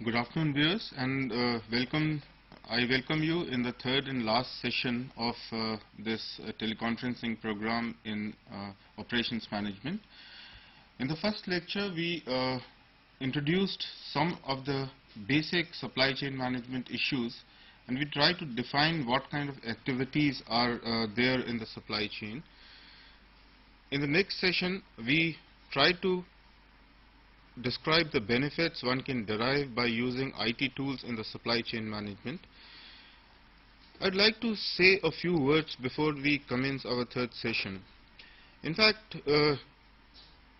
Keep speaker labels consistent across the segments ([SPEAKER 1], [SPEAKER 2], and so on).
[SPEAKER 1] Good afternoon, viewers, and I welcome you in the third and last session of this teleconferencing program in operations management. In the first lecture, we introduced some of the basic supply chain management issues, and we tried to define what kind of activities are there in the supply chain. In the next session, we try to describe the benefits one can derive by using IT tools in the supply chain management. I'd like to say a few words before we commence our third session. In fact,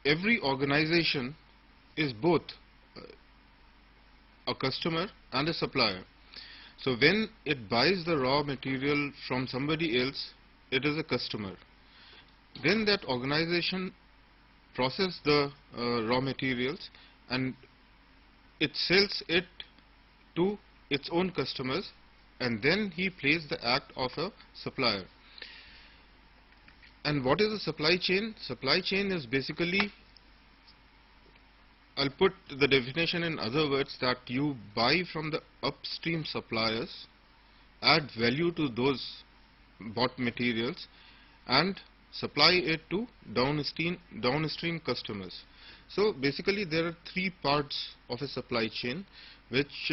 [SPEAKER 1] every organization is both a customer and a supplier. So when it buys the raw material from somebody else, it is a customer. Then that organization process the raw materials and it sells it to its own customers, and then he plays the act of a supplier. And what is a supply chain? Supply chain is basically, I'll put the definition in other words, that you buy from the upstream suppliers, add value to those bought materials, and supply it to downstream customers. So basically there are three parts of a supply chain which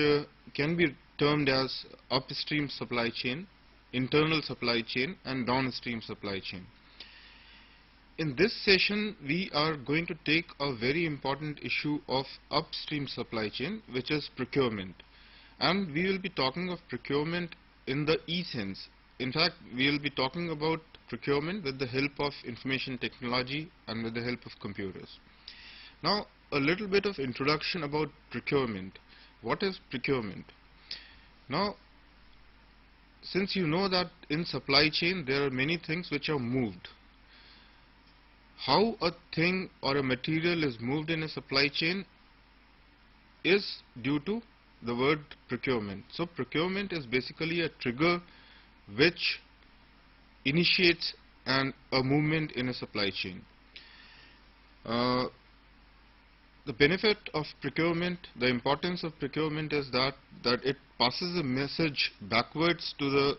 [SPEAKER 1] can be termed as upstream supply chain, internal supply chain, and downstream supply chain. In this session we are going to take a very important issue of upstream supply chain, which is procurement, and we will be talking of procurement in the E sense. In fact, we will be talking about procurement with the help of information technology and with the help of computers. Now, a little bit of introduction about procurement. What is procurement? Now, since you know that in supply chain there are many things which are moved. How a thing or a material is moved in a supply chain is due to the word procurement. So procurement is basically a trigger which initiates a movement in a supply chain. The benefit of procurement, the importance of procurement is that it passes a message backwards to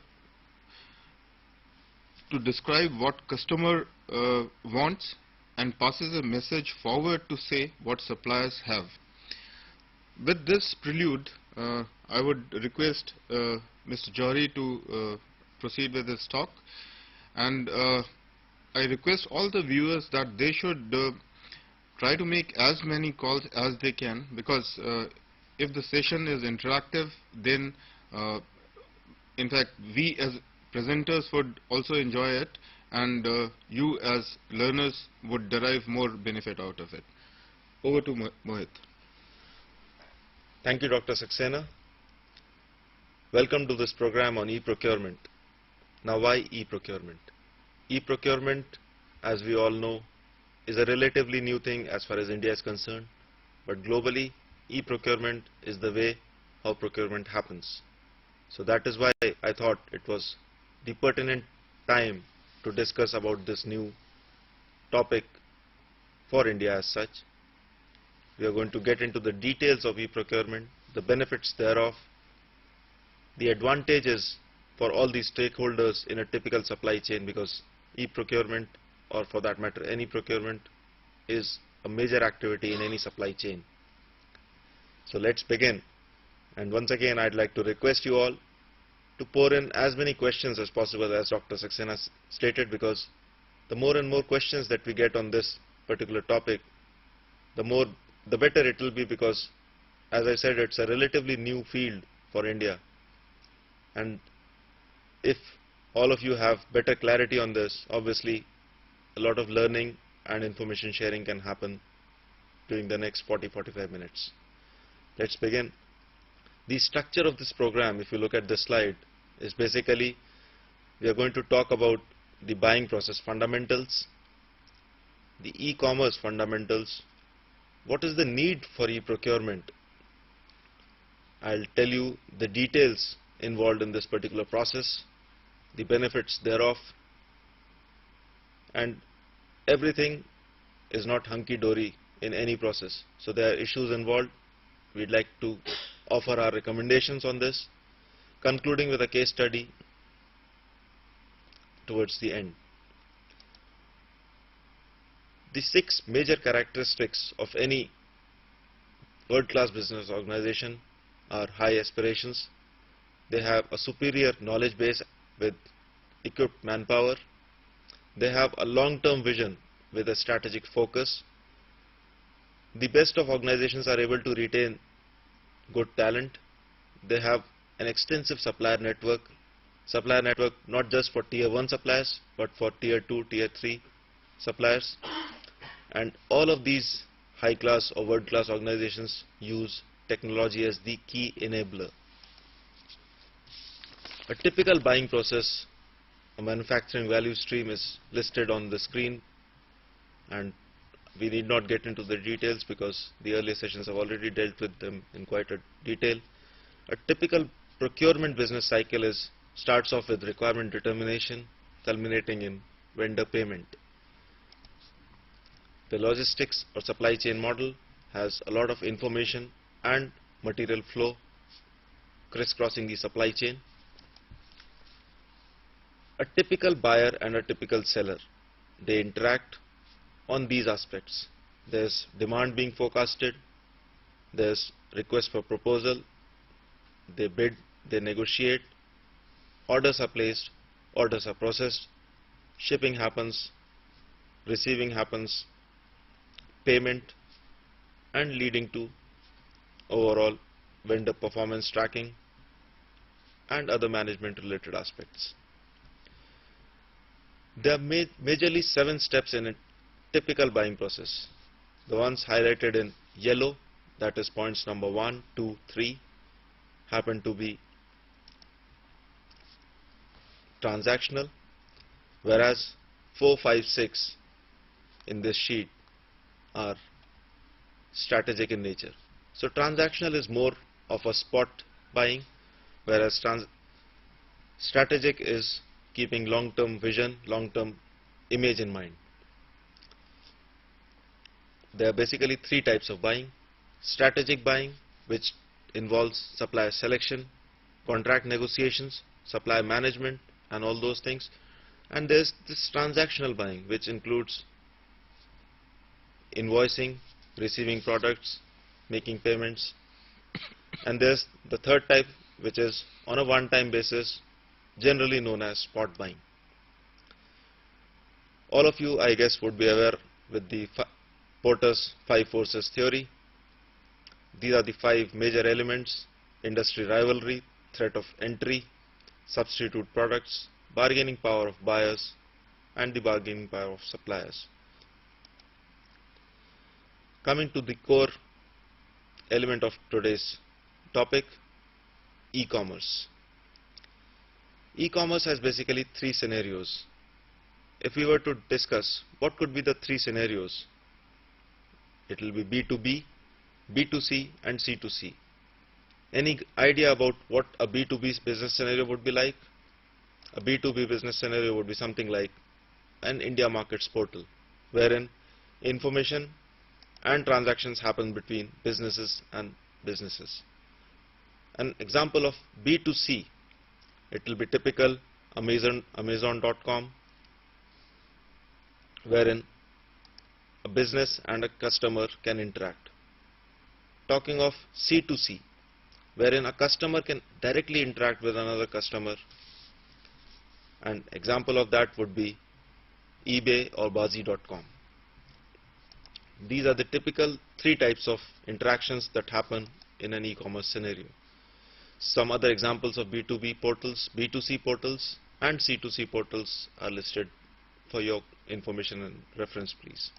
[SPEAKER 1] describe what customer wants, and passes a message forward to say what suppliers have. With this prelude, I would request Mr. Johari to proceed with his talk, and I request all the viewers that they should try to make as many calls as they can, because if the session is interactive, then in fact we as presenters would also enjoy it, and you as learners would derive more benefit out of it. Over to Mohit.
[SPEAKER 2] Thank you, Dr. Saxena. Welcome to this program on e-procurement. Now, why e-procurement? E-procurement, as we all know, is a relatively new thing as far as India is concerned, but globally e-procurement is the way how procurement happens. So that is why I thought it was the pertinent time to discuss about this new topic for India as such. We are going to get into the details of e-procurement, the benefits thereof, the advantages for all these stakeholders in a typical supply chain, because e-procurement, or for that matter any procurement, is a major activity in any supply chain. So let's begin, and once again I'd like to request you all to pour in as many questions as possible, as Dr. Saxena stated, because the more and more questions that we get on this particular topic, the better it will be, because as I said, it's a relatively new field for India, and if all of you have better clarity on this, obviously a lot of learning and information sharing can happen during the next 40-45 minutes. Let's begin. The structure of this program, if you look at this slide, is basically we are going to talk about the buying process fundamentals, the e-commerce fundamentals, what is the need for e-procurement. I'll tell you the details involved in this particular process, the benefits thereof, and everything is not hunky-dory in any process. So there are issues involved. We'd like to offer our recommendations on this, concluding with a case study towards the end. The 6 major characteristics of any world-class business organization are high aspirations. They have a superior knowledge base with equipped manpower. They have a long-term vision with a strategic focus. The best of organizations are able to retain good talent. They have an extensive supplier network not just for tier 1 suppliers but for tier 2, tier 3 suppliers. And all of these high class or world class organizations use technology as the key enabler. A typical buying process, a manufacturing value stream, is listed on the screen, and we need not get into the details because the earlier sessions have already dealt with them in quite a detail. A typical procurement business cycle starts off with requirement determination, culminating in vendor payment. The logistics or supply chain model has a lot of information and material flow crisscrossing the supply chain. A typical buyer and a typical seller, they interact on these aspects. There's demand being forecasted, there's request for proposal, they bid, they negotiate, orders are placed, orders are processed, shipping happens, receiving happens, payment, and leading to overall vendor performance tracking and other management related aspects. There are majorly 7 steps in a typical buying process. The ones highlighted in yellow, that is points number 1, 2, 3, happen to be transactional, whereas 4, 5, 6 in this sheet are strategic in nature. So transactional is more of a spot buying, whereas strategic is keeping long-term vision, long-term image in mind. There are basically 3 types of buying. Strategic buying, which involves supplier selection, contract negotiations, supplier management, and all those things. And there's this transactional buying, which includes invoicing, receiving products, making payments. And there's the third type, which is on a one-time basis, generally known as spot buying. All of you, I guess, would be aware with the Porter's 5 forces theory. These are the 5 major elements: industry rivalry, threat of entry, substitute products, bargaining power of buyers, and the bargaining power of suppliers. Coming to the core element of today's topic, e-commerce. E-commerce has basically 3 scenarios. If we were to discuss what could be the 3 scenarios, it will be B2B, B2C, and C2C. Any idea about what a B2B business scenario would be like? A B2B business scenario would be something like an India markets portal, wherein information and transactions happen between businesses and businesses. An example of B2C, it will be typical Amazon.com, wherein a business and a customer can interact. Talking of C2C, wherein a customer can directly interact with another customer. An example of that would be eBay or Bazi.com. These are the typical 3 types of interactions that happen in an e-commerce scenario. Some other examples of B2B portals, B2C portals, and C2C portals are listed for your information and reference, please.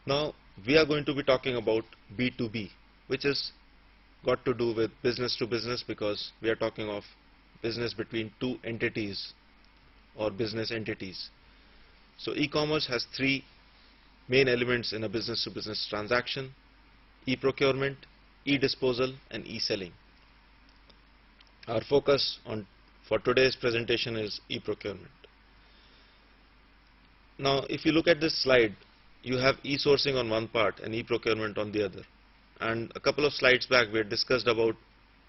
[SPEAKER 2] Now we are going to be talking about B2B, which is got to do with business to business, because we are talking of business between 2 entities or business entities. So e-commerce has 3 main elements in a business to business transaction: e-procurement, e-disposal, and e-selling. Our focus for today's presentation is e-procurement. Now if you look at this slide, you have e-sourcing on one part and e-procurement on the other. and a couple of slides back we had discussed about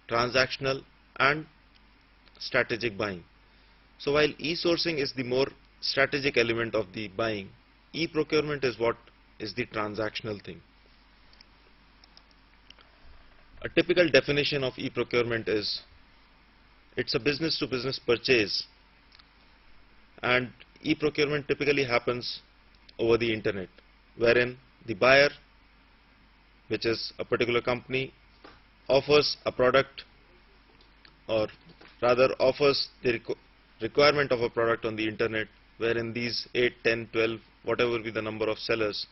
[SPEAKER 2] transactional and strategic buying. So while e-sourcing is the more strategic element of the buying, e-procurement is what is the transactional thing. A typical definition of e-procurement is it's a business to business purchase, and e-procurement typically happens over the internet, wherein the buyer, which is a particular company, offers a product, or rather offers the requirement of a product on the internet, wherein these 8, 10, 12, whatever be the number of sellers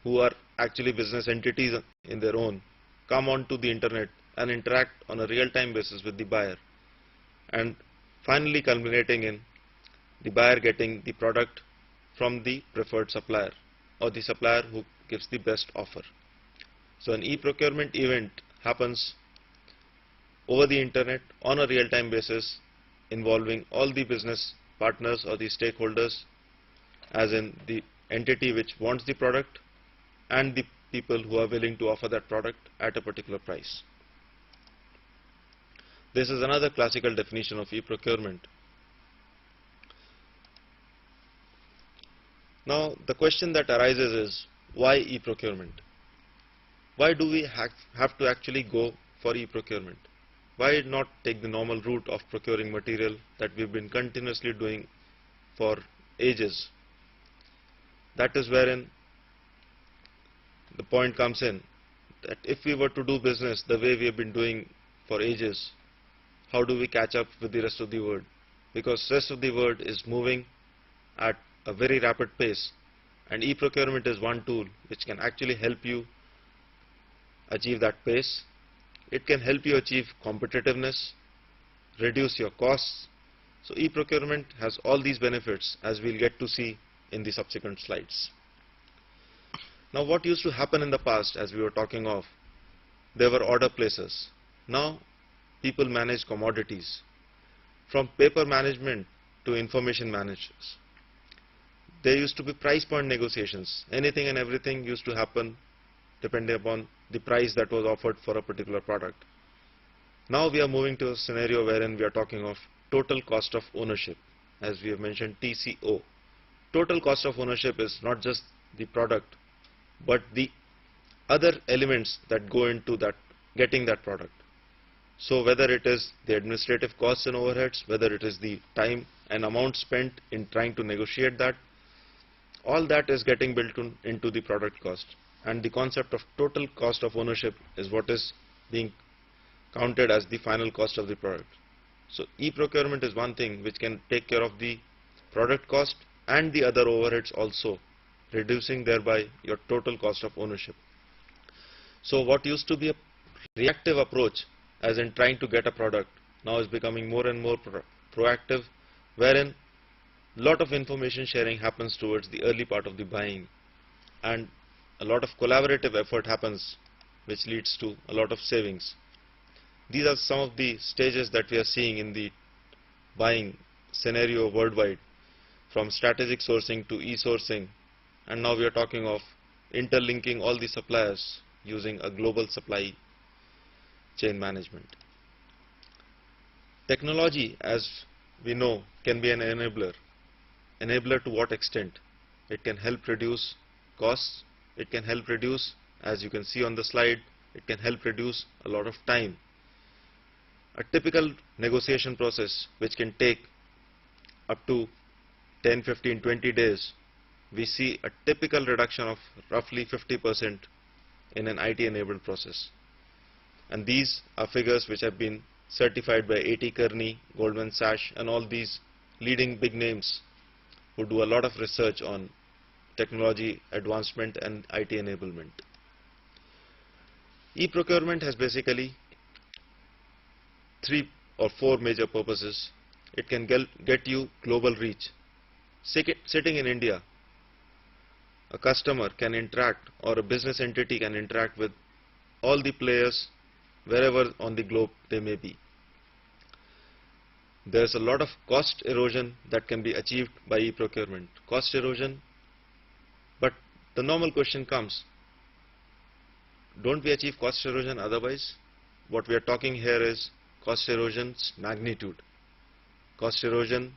[SPEAKER 2] who are actually business entities in their own, come onto the internet and interact on a real-time basis with the buyer, and finally culminating in the buyer getting the product from the preferred supplier or the supplier who gives the best offer. So an e-procurement event happens over the internet on a real-time basis, involving all the business partners or the stakeholders, as in the entity which wants the product and the people who are willing to offer that product at a particular price. This is another classical definition of e-procurement. Now the question that arises is, why e-procurement? Why do we have to actually go for e-procurement? Why not take the normal route of procuring material that we've been continuously doing for ages? That is wherein the point comes in, that if we were to do business the way we have been doing for ages, how do we catch up with the rest of the world? Because the rest of the world is moving at a very rapid pace, and e-procurement is one tool which can actually help you achieve that pace. It can help you achieve competitiveness, reduce your costs. So e-procurement has all these benefits, as we'll get to see in the subsequent slides. Now what used to happen in the past, as we were talking of, there were order placers. Now people manage commodities, from paper management to information managers. There used to be price point negotiations. Anything and everything used to happen depending upon the price that was offered for a particular product. Now we are moving to a scenario wherein we are talking of total cost of ownership, as we have mentioned, TCO. Total cost of ownership is not just the product, but the other elements that go into that getting that product. So whether it is the administrative costs and overheads, whether it is the time and amount spent in trying to negotiate that, all that is getting built into the product cost. And the concept of total cost of ownership is what is being counted as the final cost of the product. So e-procurement is one thing which can take care of the product cost and the other overheads also, reducing thereby your total cost of ownership. So what used to be a reactive approach, as in trying to get a product, now is becoming more and more proactive, wherein a lot of information sharing happens towards the early part of the buying, and a lot of collaborative effort happens, which leads to a lot of savings. These are some of the stages that we are seeing in the buying scenario worldwide, from strategic sourcing to e-sourcing, and now we are talking of interlinking all the suppliers using a global supply chain management. Technology, as we know, can be an enabler. Enabler to what extent? It can help reduce costs, it can help reduce, as you can see on the slide, it can help reduce a lot of time. A typical negotiation process which can take up to 10, 15, 20 days, we see a typical reduction of roughly 50% in an IT enabled process. And these are figures which have been certified by A.T. Kearney, Goldman Sachs, and all these leading big names who do a lot of research on technology advancement and IT enablement. E-procurement has basically 3 or 4 major purposes. It can get you global reach. Sitting in India, a customer can interact, or a business entity can interact with all the players wherever on the globe they may be. There is a lot of cost erosion that can be achieved by e-procurement. Cost erosion, but the normal question comes, don't we achieve cost erosion otherwise? What we are talking here is cost erosion's magnitude. Cost erosion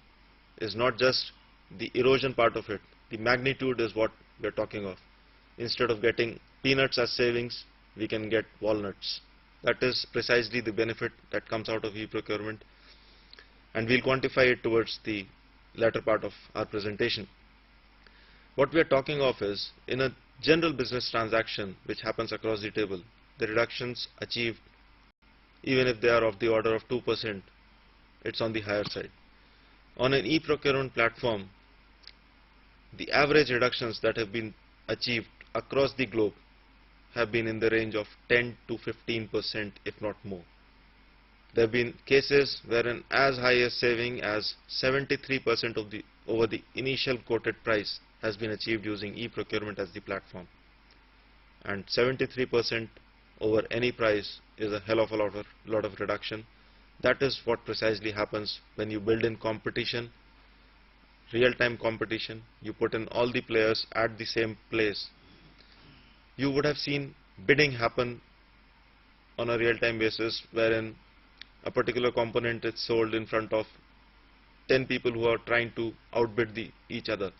[SPEAKER 2] is not just the erosion part of it, the magnitude is what we are talking of. Instead of getting peanuts as savings, we can get walnuts. That is precisely the benefit that comes out of e-procurement, and we'll quantify it towards the latter part of our presentation. What we are talking of is, in a general business transaction which happens across the table, the reductions achieved, even if they are of the order of 2%, it's on the higher side. On an e-procurement platform, the average reductions that have been achieved across the globe have been in the range of 10 to 15%, if not more. There have been cases wherein as high as saving as 73% of over the initial quoted price has been achieved using e-procurement as the platform. And 73% over any price is a hell of a lot of reduction. That is what precisely happens when you build in competition, real-time competition. You put in all the players at the same place. You would have seen bidding happen on a real-time basis, wherein a particular component is sold in front of 10 people who are trying to outbid each other.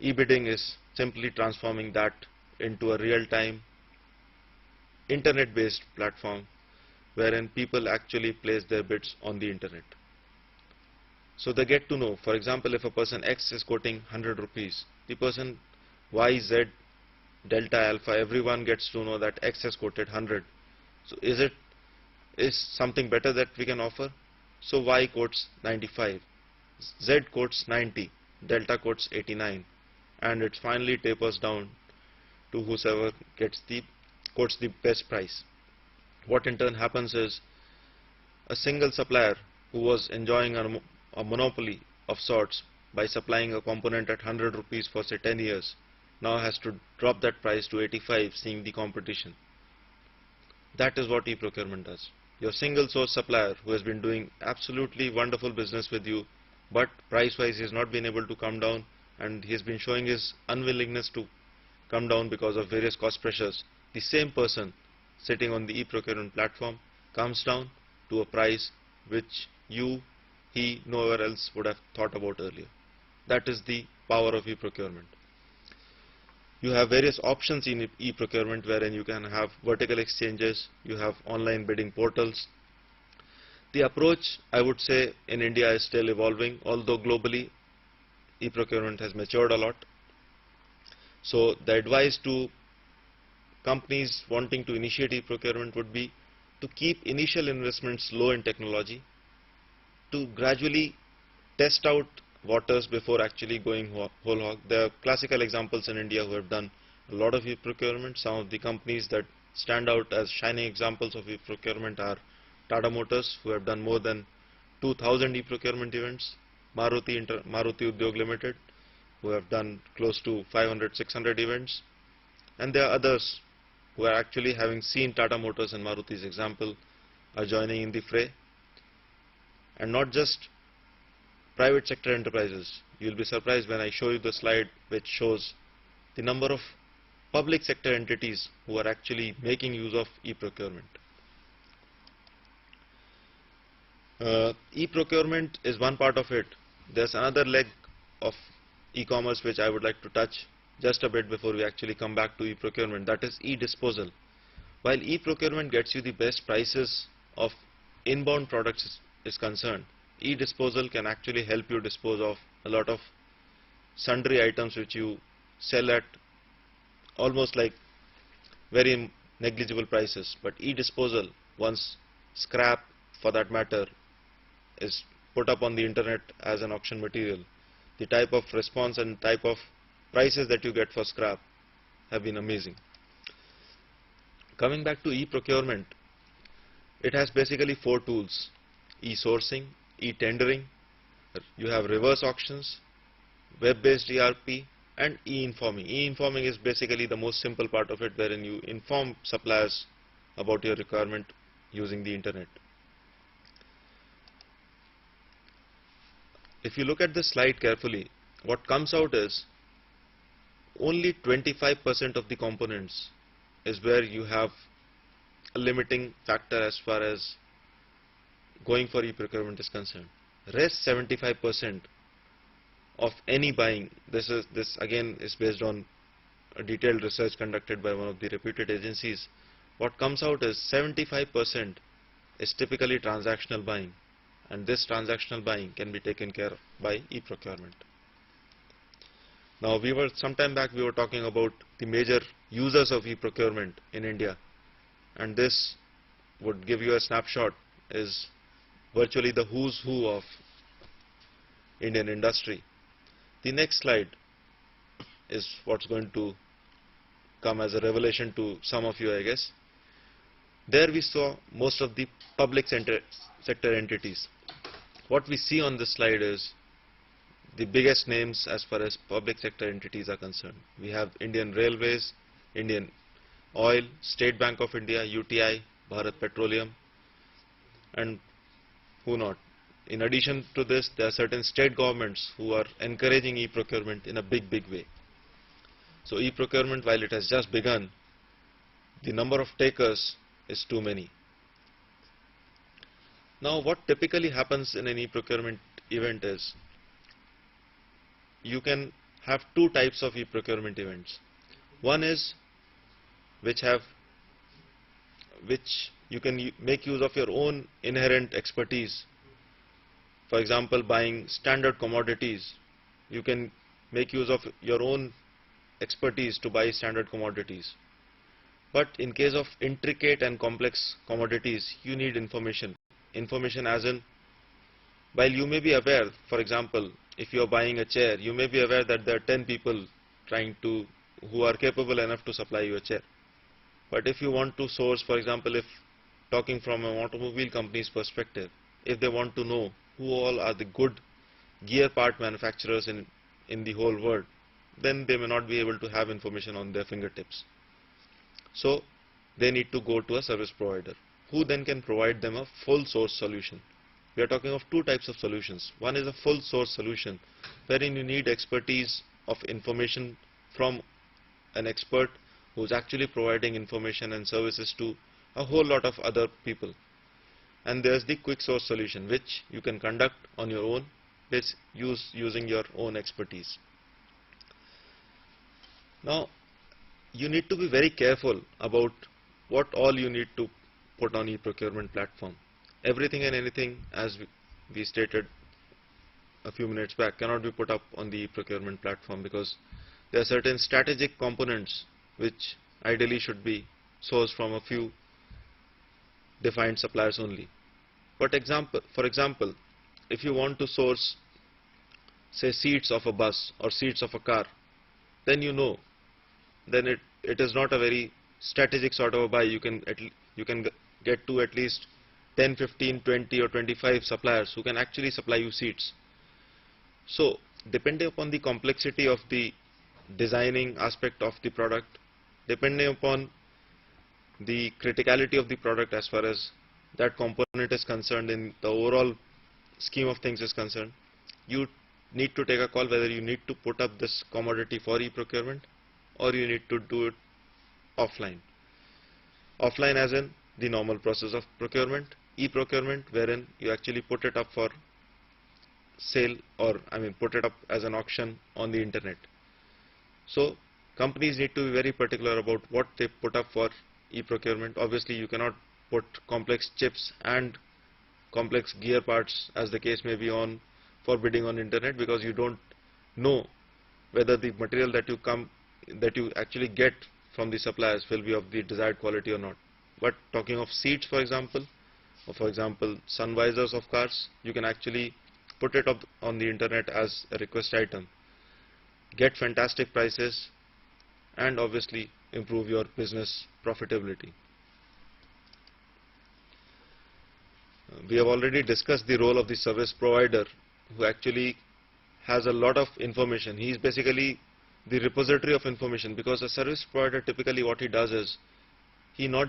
[SPEAKER 2] E-bidding is simply transforming that into a real-time internet-based platform wherein people actually place their bids on the internet. So they get to know, for example, if a person X is quoting 100 rupees, the person Y, Z, delta, alpha, everyone gets to know that X has quoted 100. So is something better that we can offer? So Y quotes 95, Z quotes 90, delta quotes 89, and it finally tapers down to whosoever quotes the best price. What in turn happens is, a single supplier who was enjoying a monopoly of sorts by supplying a component at 100 rupees for say 10 years now has to drop that price to 85, seeing the competition. That is what e-procurement does. Your single source supplier who has been doing absolutely wonderful business with you, but price wise he has not been able to come down, and he has been showing his unwillingness to come down because of various cost pressures. The same person sitting on the e-procurement platform comes down to a price which he, nowhere else would have thought about earlier. That is the power of e-procurement. You have various options in e-procurement wherein you can have vertical exchanges, you have online bidding portals. The approach, I would say, in India is still evolving, although globally e-procurement has matured a lot. So the advice to companies wanting to initiate e-procurement would be to keep initial investments low in technology, to gradually test out waters before actually going whole hog. There are classical examples in India who have done a lot of e-procurement. Some of the companies that stand out as shining examples of e-procurement are Tata Motors, who have done more than 2,000 e-procurement events, Maruti Udyog Limited, who have done close to 500-600 events, and there are others who are actually, having seen Tata Motors and Maruti's example, are joining in the fray. And not just private sector enterprises. You will be surprised when I show you the slide which shows the number of public sector entities who are actually making use of e-procurement. E-procurement is one part of it. There's another leg of e-commerce which I would like to touch just a bit before we actually come back to e-procurement. That is e-disposal. While e-procurement gets you the best prices of inbound products is concerned, e-disposal can actually help you dispose of a lot of sundry items which you sell at almost like very negligible prices. But e-disposal, once scrap for that matter is put up on the internet as an auction material, the type of response and type of prices that you get for scrap have been amazing. Coming back to e-procurement, it has basically 4 tools: e-sourcing, e-tendering, you have reverse auctions, web-based ERP, and e-informing. E-informing is basically the most simple part of it, wherein you inform suppliers about your requirement using the internet. If you look at this slide carefully, what comes out is only 25% of the components is where you have a limiting factor as far as going for e-procurement is concerned. Rest 75% of any buying, this again is based on a detailed research conducted by one of the reputed agencies. What comes out is 75% is typically transactional buying, and this transactional buying can be taken care of by e-procurement. Now, some time back we were talking about the major users of e-procurement in India, and this would give you a snapshot is virtually the who's who of Indian industry. The next slide is what's going to come as a revelation to some of you, I guess. There we saw most of the public sector entities. What we see on this slide is the biggest names as far as public sector entities are concerned. We have Indian Railways, Indian Oil, State Bank of India, UTI, Bharat Petroleum, and who not. In addition to this, there are certain state governments who are encouraging e-procurement in a big way. So e-procurement, while it has just begun, the number of takers is too many. Now, what typically happens in an e-procurement event is you can have two types of e-procurement events. One is which you can make use of your own inherent expertise. For example, buying standard commodities, you can make use of your own expertise to buy standard commodities. But in case of intricate and complex commodities, you need information. Information as in, while you may be aware, for example, if you are buying a chair, you may be aware that there are 10 people who are capable enough to supply you a chair. But if you want to source, for example, if talking from an automobile company's perspective, if they want to know who all are the good gear part manufacturers in the whole world, then they may not be able to have information on their fingertips. So they need to go to a service provider who then can provide them a full source solution. We are talking of two types of solutions. One is a full source solution wherein you need expertise of information from an expert who is actually providing information and services to a whole lot of other people. And there's the quick source solution which you can conduct on your own using your own expertise. Now, you need to be very careful about what all you need to put on e-procurement platform. Everything and anything, as we stated a few minutes back, cannot be put up on the e-procurement platform because there are certain strategic components which ideally should be sourced from a few defined suppliers only. But for example, if you want to source, say, seats of a bus or seats of a car, then it is not a very strategic sort of a buy. You can get to at least 10, 15, 20 or 25 suppliers who can actually supply you seats. So depending upon the complexity of the designing aspect of the product, depending upon the criticality of the product as far as that component is concerned in the overall scheme of things is concerned, you need to take a call whether you need to put up this commodity for e-procurement or you need to do it offline. Offline as in the normal process of procurement, e-procurement wherein you actually put it up for sale, or put it up as an auction on the internet. So companies need to be very particular about what they put up for e-procurement. Obviously you cannot put complex chips and complex gear parts, as the case may be, on for bidding on internet, because you don't know whether the material that you actually get from the suppliers will be of the desired quality or not. But talking of seats, for example, or for example sun visors of cars, you can actually put it up on the internet as a request item, get fantastic prices, and obviously improve your business profitability. We have already discussed the role of the service provider, who actually has a lot of information. He is basically the repository of information, because a service provider, typically what he does is he not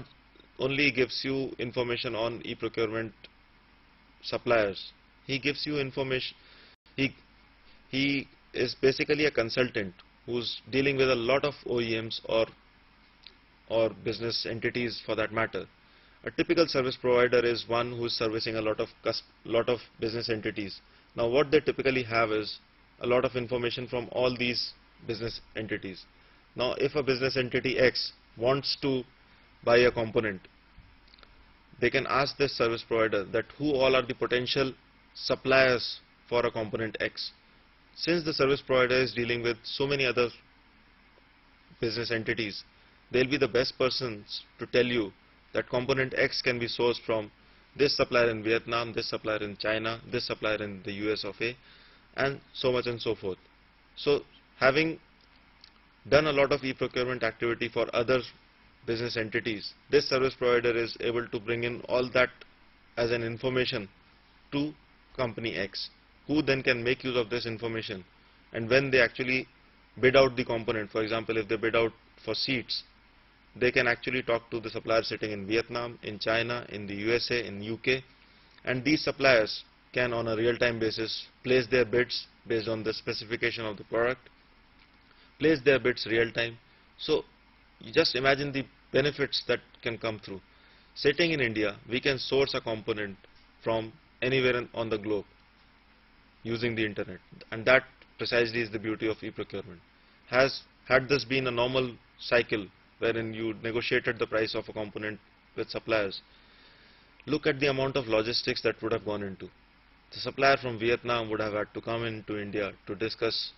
[SPEAKER 2] only gives you information on e-procurement suppliers, he gives you information. He is basically a consultant who's dealing with a lot of OEMs or business entities for that matter. A typical service provider is one who is servicing a lot of business entities. Now what they typically have is a lot of information from all these business entities. Now if a business entity X wants to buy a component, they can ask this service provider that who all are the potential suppliers for a component X. Since the service provider is dealing with so many other business entities, they'll be the best persons to tell you that component X can be sourced from this supplier in Vietnam, this supplier in China, this supplier in the US of A, and so much and so forth. So having done a lot of e-procurement activity for other business entities, this service provider is able to bring in all that as an information to company X, who then can make use of this information, and when they actually bid out the component, for example if they bid out for seats, they can actually talk to the suppliers sitting in Vietnam, in China, in the USA, in UK, and these suppliers can on a real-time basis place their bids based on the specification of the product, place their bids real-time. So you just imagine the benefits that can come through. Sitting in India, we can source a component from anywhere on the globe using the internet, and that precisely is the beauty of e-procurement. Had this been a normal cycle wherein you negotiated the price of a component with suppliers, look at the amount of logistics that would have gone into. The supplier from Vietnam would have had to come into India to discuss,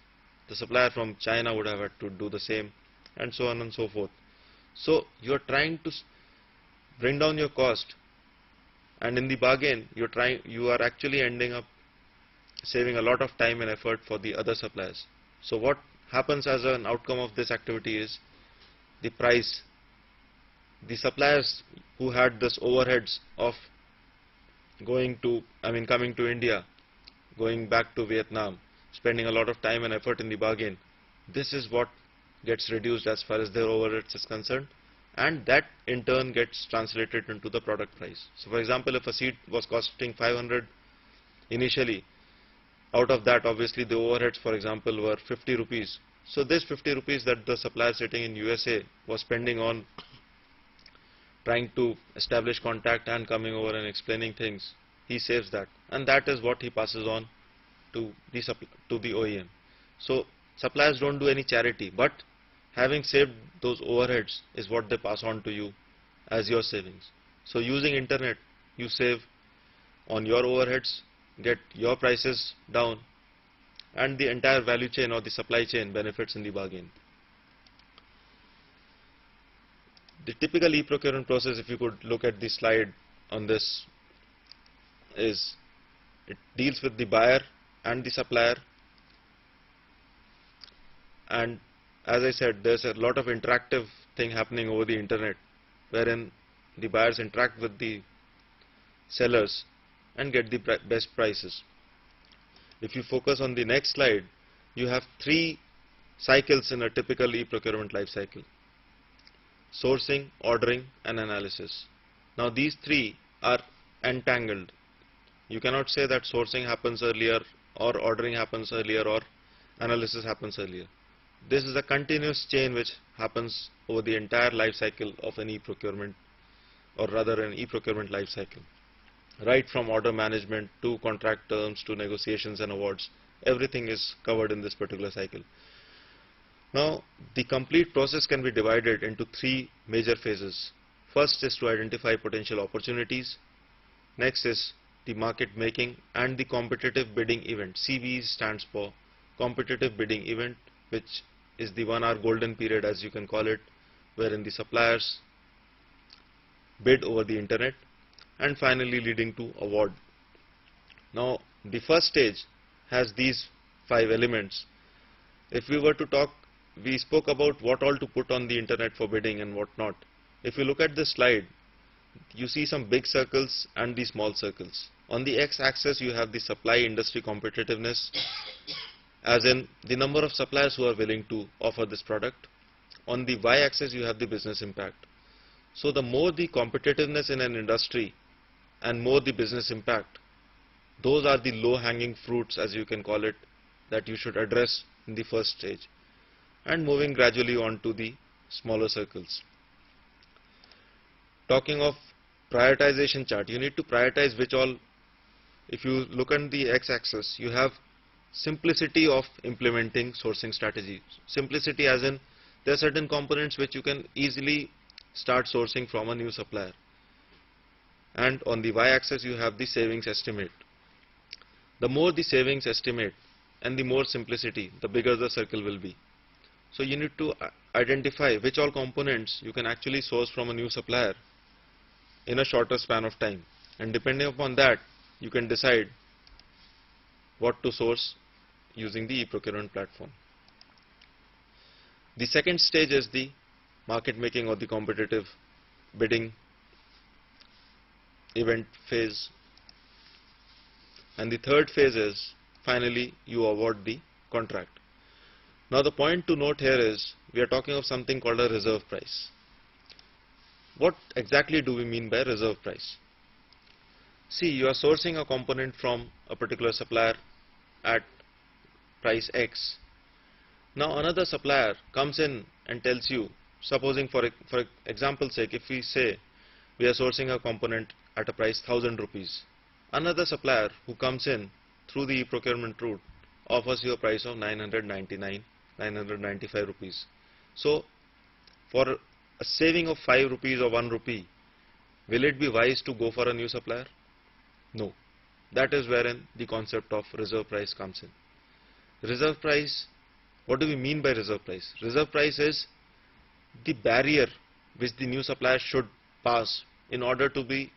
[SPEAKER 2] the supplier from China would have had to do the same, and so on and so forth. So you are trying to bring down your cost, and in the bargain you are actually ending up saving a lot of time and effort for the other suppliers. So what happens as an outcome of this activity is the price. The suppliers who had this overheads of coming to India, going back to Vietnam, spending a lot of time and effort in the bargain, this is what gets reduced as far as their overheads is concerned, and that in turn gets translated into the product price. So for example, if a seat was costing 500 initially, out of that obviously the overheads for example were 50 rupees. So this 50 rupees that the supplier sitting in USA was spending on trying to establish contact and coming over and explaining things, he saves that, and that is what he passes on to the OEM. So suppliers don't do any charity, but having saved those overheads is what they pass on to you as your savings. So using internet, you save on your overheads, get your prices down, and the entire value chain or the supply chain benefits in the bargain. The typical e-procurement process, if you could look at the slide on this, is it deals with the buyer and the supplier, and as I said, there's a lot of interactive thing happening over the internet wherein the buyers interact with the sellers and get the best prices. If you focus on the next slide, you have 3 cycles in a typical e-procurement life cycle: sourcing, ordering, and analysis. Now these 3 are entangled. You cannot say that sourcing happens earlier or ordering happens earlier or analysis happens earlier. This is a continuous chain which happens over the entire life cycle of an e-procurement, or rather an e-procurement life cycle. Right from order management to contract terms to negotiations and awards, everything is covered in this particular cycle. Now the complete process can be divided into 3 major phases. First is to identify potential opportunities. Next is the market making and the competitive bidding event. CBE stands for competitive bidding event, which is the 1-hour golden period, as you can call it, wherein the suppliers bid over the internet, and finally leading to award. Now the first stage has these 5 elements. If we were to talk, we spoke about what all to put on the internet for bidding and what not. If you look at this slide, you see some big circles and the small circles. On the x-axis you have the supply industry competitiveness, as in the number of suppliers who are willing to offer this product. On the y-axis you have the business impact. So the more the competitiveness in an industry and more the business impact, those are the low-hanging fruits, as you can call it, that you should address in the first stage, and moving gradually on to the smaller circles. talking of prioritization chart, you need to prioritize which all. If you look at the x-axis, you have simplicity of implementing sourcing strategy. Simplicity as in there are certain components which you can easily start sourcing from a new supplier. And on the y-axis you have the savings estimate. The more the savings estimate and the more simplicity, the bigger the circle will be. So you need to identify which all components you can actually source from a new supplier in a shorter span of time, and depending upon that you can decide what to source using the e-procurement platform. The second stage is the market making or the competitive bidding event phase, and the third phase is finally you award the contract. Now the point to note here is we are talking of something called a reserve price. What exactly do we mean by reserve price? See, you are sourcing a component from a particular supplier at price X. Now another supplier comes in and tells you, supposing for example's sake, if we say we are sourcing a component at a price 1000 rupees, another supplier who comes in through the e-procurement route offers you a price of 995 rupees. So for a saving of 5 rupees or 1 rupee, will it be wise to go for a new supplier? No. That is wherein the concept of reserve price comes in. Reserve price, what do we mean by reserve price? Reserve price is the barrier which the new supplier should pass in order to be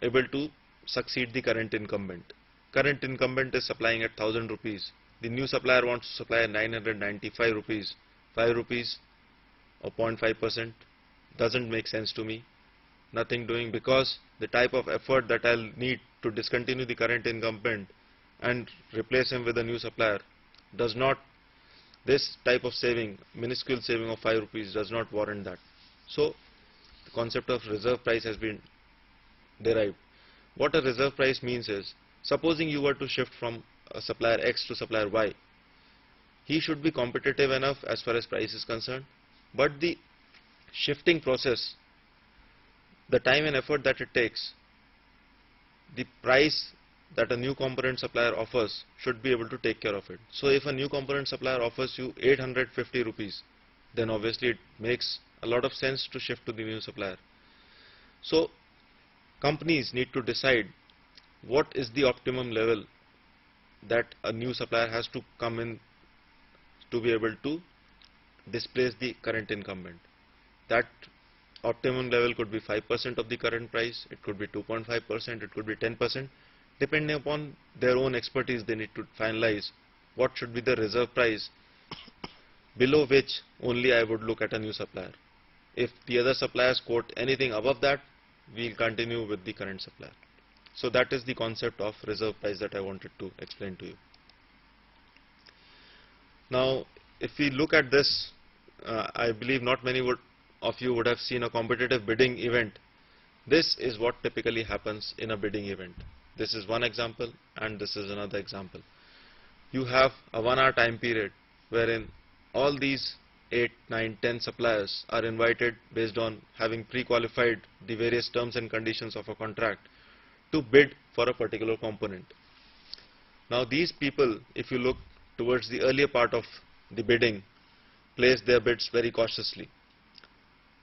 [SPEAKER 2] able to succeed the current incumbent. Current incumbent is supplying at 1000 rupees. The new supplier wants to supply at 995 rupees. 5 rupees or 0.5% doesn't make sense to me. Nothing doing, because the type of effort that I'll need to discontinue the current incumbent and replace him with a new supplier does not, this type of saving, minuscule saving of 5 rupees does not warrant that. So the concept of reserve price has been derived. What a reserve price means is, supposing you were to shift from a supplier X to supplier Y, he should be competitive enough as far as price is concerned, but the shifting process, the time and effort that it takes, the price that a new component supplier offers should be able to take care of it. So if a new component supplier offers you 850 rupees, then obviously it makes a lot of sense to shift to the new supplier. So companies need to decide what is the optimum level that a new supplier has to come in to be able to displace the current incumbent. That optimum level could be 5% of the current price, it could be 2.5%, it could be 10%. Depending upon their own expertise, they need to finalize what should be the reserve price below which only I would look at a new supplier. If the other suppliers quote anything above that, we will continue with the current supplier. So that is the concept of reserve price that I wanted to explain to you. Now if we look at this, I believe not many of you would have seen a competitive bidding event. This is what typically happens in a bidding event. This is one example and this is another example. You have a 1 hour time period wherein all these 8, 9, 10 suppliers are invited based on having pre-qualified the various terms and conditions of a contract to bid for a particular component. Now these people, if you look towards the earlier part of the bidding, place their bids very cautiously.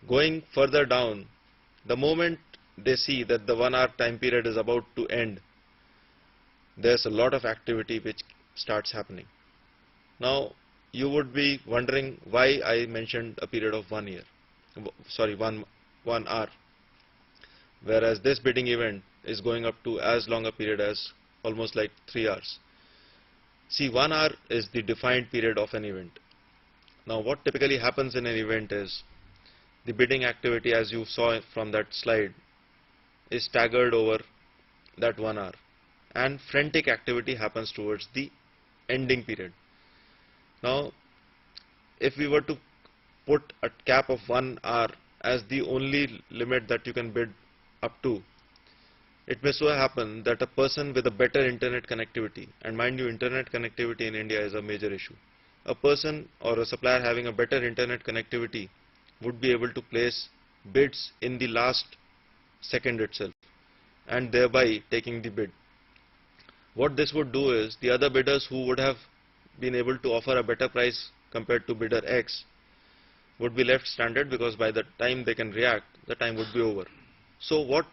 [SPEAKER 2] Going further down, the moment they see that the 1 hour time period is about to end, there's a lot of activity which starts happening. Now you would be wondering why I mentioned a period of 1 year, sorry, one hour, whereas this bidding event is going up to as long a period as almost like 3 hours. See, 1 hour is the defined period of an event. Now what typically happens in an event is the bidding activity, as you saw from that slide, is staggered over that 1 hour, and frantic activity happens towards the ending period. Now if we were to put a cap of 1 hour as the only limit that you can bid up to, it may so happen that a person with a better internet connectivity, and mind you, internet connectivity in India is a major issue, a person or a supplier having a better internet connectivity would be able to place bids in the last second itself and thereby taking the bid. What this would do is the other bidders who would have been able to offer a better price compared to bidder X would be left stranded, because by the time they can react, the time would be over. So what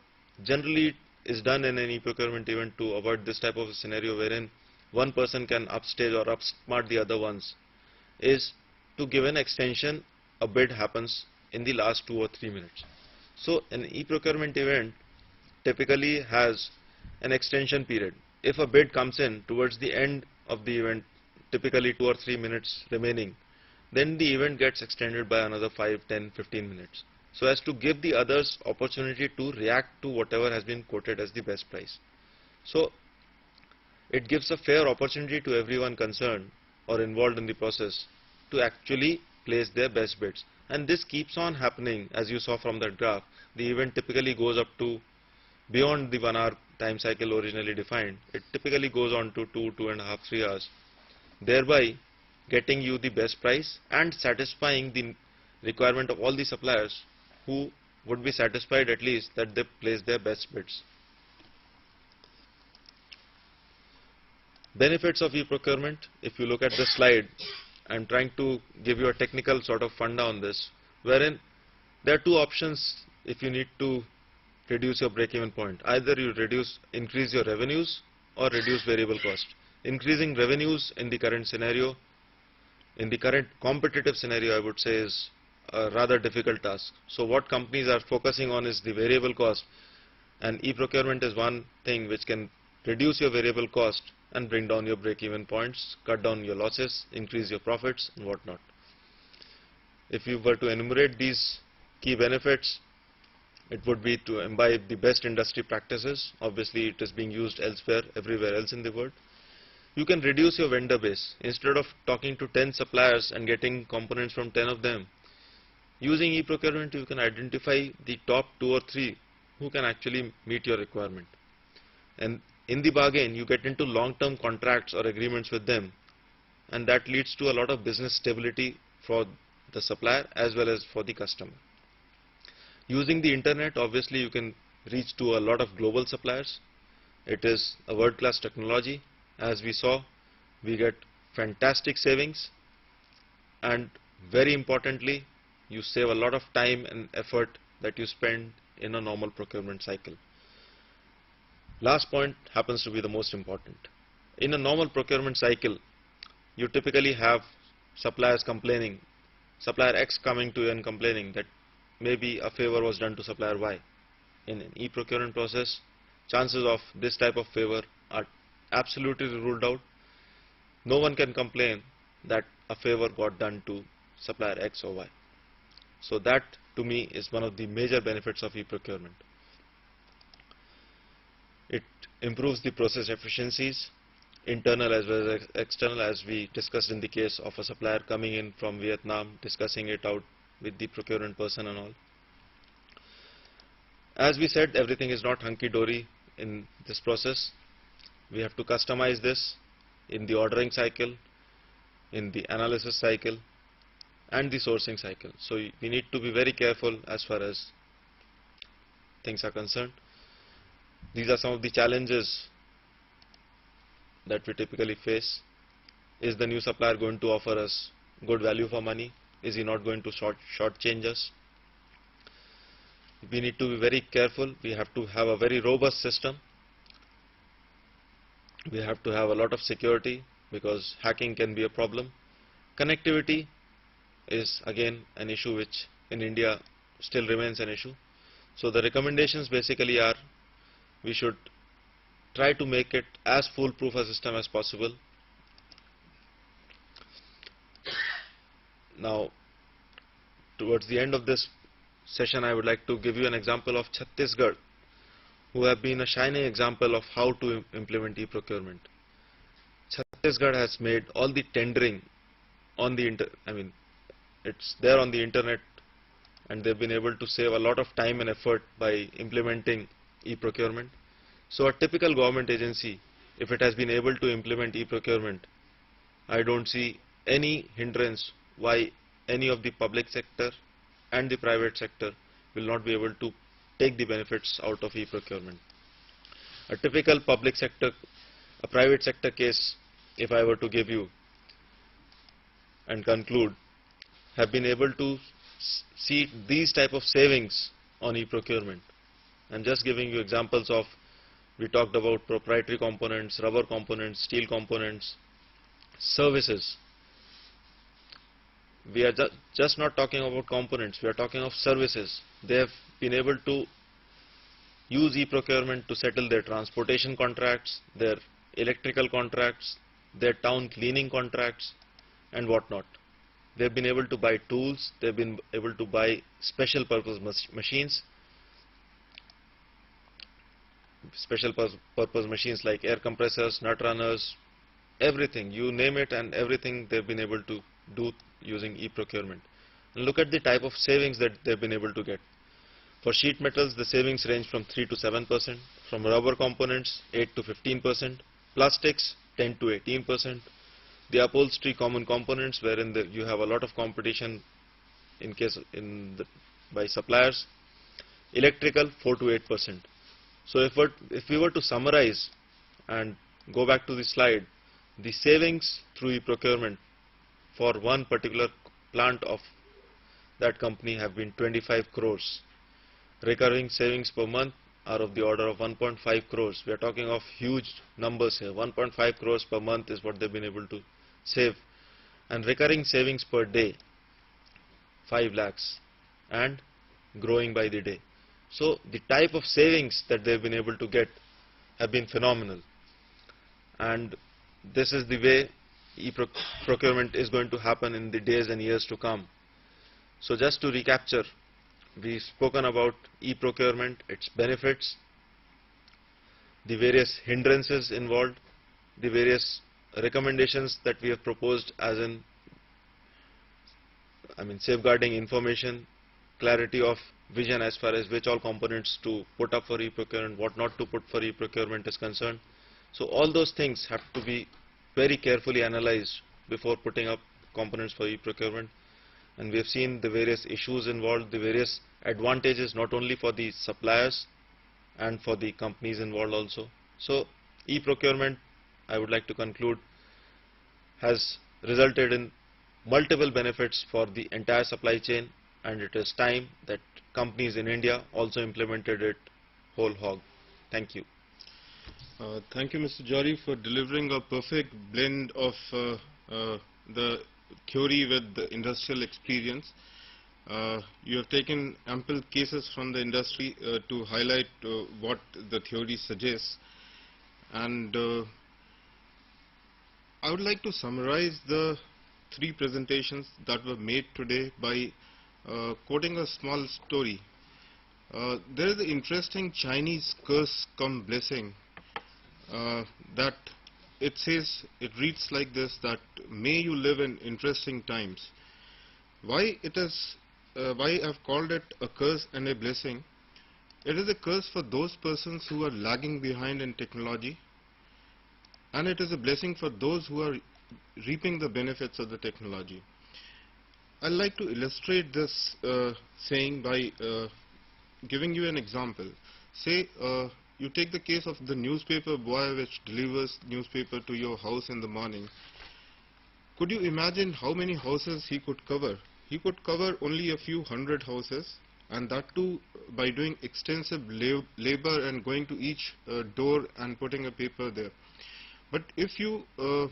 [SPEAKER 2] generally is done in an e-procurement event to avoid this type of a scenario wherein one person can upstage or upsmart the other ones is to give an extension. A bid happens in the last 2 or 3 minutes. So an e-procurement event typically has an extension period. If a bid comes in towards the end of the event, typically 2 or 3 minutes remaining, then the event gets extended by another 5, 10, 15 minutes, so as to give the others opportunity to react to whatever has been quoted as the best price. So it gives a fair opportunity to everyone concerned or involved in the process to actually place their best bids. And this keeps on happening. As you saw from that graph, the event typically goes up to beyond the 1 hour time cycle originally defined. It typically goes on to 2, 2.5, 3 hours, thereby getting you the best price and satisfying the requirement of all the suppliers who would be satisfied at least that they place their best bids. Benefits of e-procurement. If you look at the slide, I'm trying to give you a technical sort of funda on this, wherein there are two options if you need to reduce your break-even point. Either you increase your revenues or reduce variable cost. Increasing revenues in the current scenario, in the current competitive scenario, I would say, is a rather difficult task. So what companies are focusing on is the variable cost, and e-procurement is one thing which can reduce your variable cost and bring down your break-even points, cut down your losses, increase your profits and whatnot. If you were to enumerate these key benefits, it would be to imbibe the best industry practices. Obviously it is being used elsewhere, everywhere else in the world. You can reduce your vendor base. Instead of talking to 10 suppliers and getting components from 10 of them, using e-procurement you can identify the top 2 or 3 who can actually meet your requirement. And in the bargain you get into long-term contracts or agreements with them, and that leads to a lot of business stability for the supplier as well as for the customer. Using the internet, obviously you can reach to a lot of global suppliers. It is a world-class technology. As we saw, we get fantastic savings, and very importantly, you save a lot of time and effort that you spend in a normal procurement cycle. Last point happens to be the most important. In a normal procurement cycle, you typically have suppliers complaining, supplier X coming to you and complaining that maybe a favor was done to supplier Y. In an e-procurement process, chances of this type of favor are absolutely ruled out. No one can complain that a favor got done to supplier X or Y. So that to me is one of the major benefits of e-procurement. It improves the process efficiencies, internal as well as external, as we discussed in the case of a supplier coming in from Vietnam, discussing it out with the procurement person and all. As we said, everything is not hunky-dory in this process. We have to customize this in the ordering cycle, in the analysis cycle and the sourcing cycle. So we need to be very careful as far as things are concerned. These are some of the challenges that we typically face. Is the new supplier going to offer us good value for money? Is he not going to shortchange us? We need to be very careful. We have to have a very robust system. We have to have a lot of security, because hacking can be a problem. Connectivity is again an issue which in India still remains an issue. So the recommendations basically are, we should try to make it as foolproof a system as possible. Now, towards the end of this session, I would like to give you an example of Chhattisgarh, who have been a shining example of how to implement e-procurement. Chhattisgarh has made all the tendering on the it's there on the internet, and they've been able to save a lot of time and effort by implementing e-procurement. So a typical government agency, if it has been able to implement e-procurement, I don't see any hindrance why any of the public sector and the private sector will not be able to take the benefits out of e-procurement. A typical public sector, a private sector case, if I were to give you and conclude, have been able to see these type of savings on e-procurement. I'm just giving you examples of, we talked about proprietary components, rubber components, steel components, services. We are just not talking about components, we are talking of services. They have been able to use e-procurement to settle their transportation contracts, their electrical contracts, their town cleaning contracts and whatnot. They've been able to buy tools, they've been able to buy special purpose machines, like air compressors, nut runners, everything, you name it, and everything they've been able to do using e-procurement. And look at the type of savings that they've been able to get. For sheet metals, the savings range from 3 to 7%, from rubber components 8 to 15%, plastics 10 to 18%, the upholstery common components wherein you have a lot of competition by suppliers, electrical 4 to 8%. So if we were to summarize and go back to the slide, the savings through e-procurement for one particular plant of that company have been 25 crores. Recurring savings per month are of the order of 1.5 crores. We are talking of huge numbers here. 1.5 crores per month is what they've been able to save. And recurring savings per day, 5 lakhs, and growing by the day. So the type of savings that they've been able to get have been phenomenal. And this is the way e-procurement is going to happen in the days and years to come. So just to recapture, we've spoken about e-procurement, its benefits, the various hindrances involved, the various recommendations that we have proposed, as in safeguarding information, clarity of vision as far as which all components to put up for e-procurement, what not to put for e-procurement is concerned. So all those things have to be very carefully analyzed before putting up components for e-procurement. And we have seen the various issues involved, the various advantages not only for the suppliers and for the companies involved also. So e-procurement, I would like to conclude, has resulted in multiple benefits for the entire supply chain, and it is time that companies in India also implemented it whole hog. Thank you.
[SPEAKER 1] Thank you, Mr. Jory, for delivering a perfect blend of the theory with the industrial experience. You have taken ample cases from the industry to highlight what the theory suggests, and I would like to summarize the 3 presentations that were made today by quoting a small story. There is an interesting Chinese curse come blessing that it reads like this, that may you live in interesting times. Why I've called it a curse and a blessing? It is a curse for those persons who are lagging behind in technology, and it is a blessing for those who are reaping the benefits of the technology. I'd like to illustrate this saying by giving you an example. Say you take the case of the newspaper boy which delivers newspaper to your house in the morning. Could you imagine how many houses he could cover? He could cover only a few hundred houses, and that too by doing extensive labor and going to each door and putting a paper there. But if you are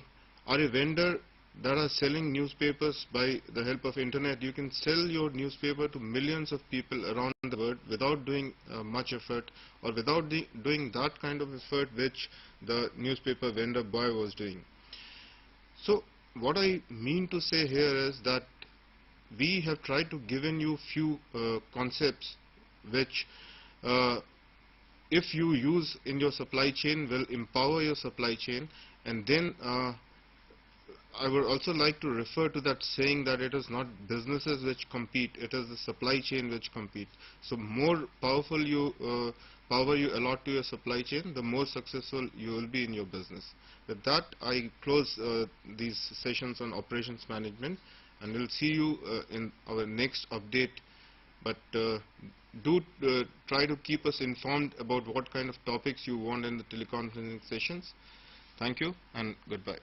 [SPEAKER 1] a vendor that are selling newspapers by the help of internet, you can sell your newspaper to millions of people around the world without doing much effort, or without doing that kind of effort which the newspaper vendor boy was doing. So what I mean to say here is that we have tried to give you few concepts which if you use in your supply chain will empower your supply chain. And then I would also like to refer to that saying that it is not businesses which compete, it is the supply chain which compete. So more power you allot to your supply chain, the more successful you will be in your business. With that, I close these sessions on operations management, and we'll see you in our next update. But do try to keep us informed about what kind of topics you want in the teleconferencing sessions. Thank you and goodbye.